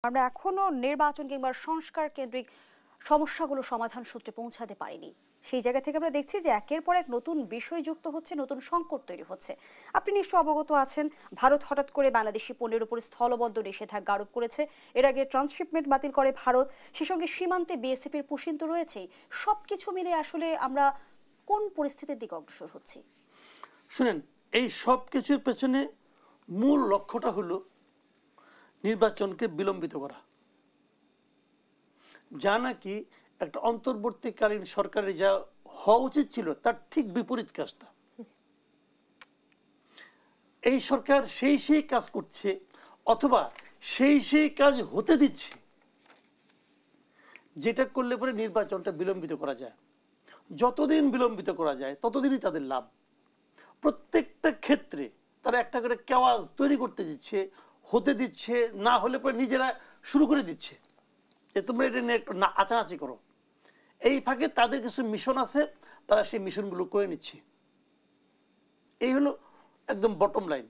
আমরা এখনো নির্বাচন কিংবা সংস্কার কেন্দ্রিক সমস্যাগুলো সমাধান সূত্রে পৌঁছাতে পারিনি। সেই জায়গা থেকে আমরা দেখছি যে একের পর এক নতুন বিষয় যুক্ত হচ্ছে, নতুন সংকট তৈরি হচ্ছে। আপনি নিশ্চয় অবগত আছেন, ভারত হঠাৎ করে বাংলাদেশি পণ্যের উপর স্থলবন্দর নিষেধাজ্ঞা আরোপ করেছে। এর আগে ট্রান্সশিপমেন্ট বাতিল করে ভারত, সে সঙ্গে সীমান্তে বিএসএফ এর পুশিন তো রয়েছেই। সবকিছু মিলে আসলে আমরা কোন পরিস্থিতির দিকে অগ্রসর হচ্ছি? শুনেন, এই সব কিছুর পেছনে মূল লক্ষ্যটা হলো নির্বাচনকে বিলম্বিত করা, যা নাকি একটা অন্তর্বর্তীকালীন সরকারের যা হওয়া উচিত ছিল তার ঠিক বিপরীত কাজটা। এই সরকার সেই কাজ করছে, অথবা সেই কাজ হতে দিচ্ছে, যেটা করলে পরে নির্বাচনটা বিলম্বিত করা যায়। যতদিন বিলম্বিত করা যায় ততদিনই তাদের লাভ। প্রত্যেকটা ক্ষেত্রে তারা একটা করে কেওয়াজ তৈরি করতে দিচ্ছে, হতে দিচ্ছে, না হলে পরে নিজেরা শুরু করে দিচ্ছে যে তোমরা এটা নিয়ে একটু নাচানাচি করো। এই ফাঁকে তাদের কিছু মিশন আছে, তারা সেই মিশনগুলো করে নিচ্ছে। এই হলো একদম বটম লাইন।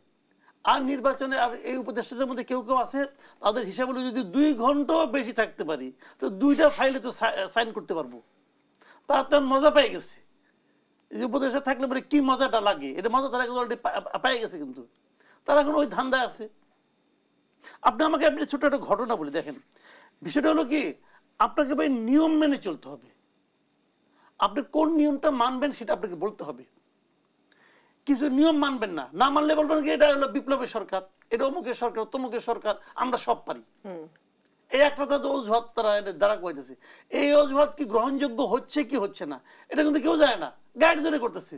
আর নির্বাচনে আর এই উপদেষ্টাদের মধ্যে কেউ আছে, তাদের হিসাব হলো যদি 2 ঘন্টাও বেশি থাকতে পারি তো 2টা ফাইলে তো সাইন করতে পারবো। তারা তো মজা পেয়ে গেছে, এই যে উপদেষ্টা থাকলে পরে কি মজাটা লাগে, এটা মজা তারা অলরেডি পেয়ে গেছে। কিন্তু তারা এখন ওই ধান্দায় আছে। আপনি ছোট একটা ঘটনা বলি, দেখেন বিষয়টা হলো কি, আপনাকে ভাই নিয়ম মেনে চলতে হবে। আপনি কোন নিয়মটা মানবেন সেটা আপনাকে বলতে হবে। কিছু নিয়ম মানবেন না, না মানলে বলবেন কি এটা হলো বিপ্লবের সরকার, এটা অমুকের সরকার, তমুকের সরকার, আমরা সব পারি। এই একটা তাদের অজুহাত তারা দ্বারা কইতেছে। এই অজুহাত কি গ্রহণযোগ্য হচ্ছে কি হচ্ছে না এটা কিন্তু কেউ যায় না, গাইড জোরে করতেছে।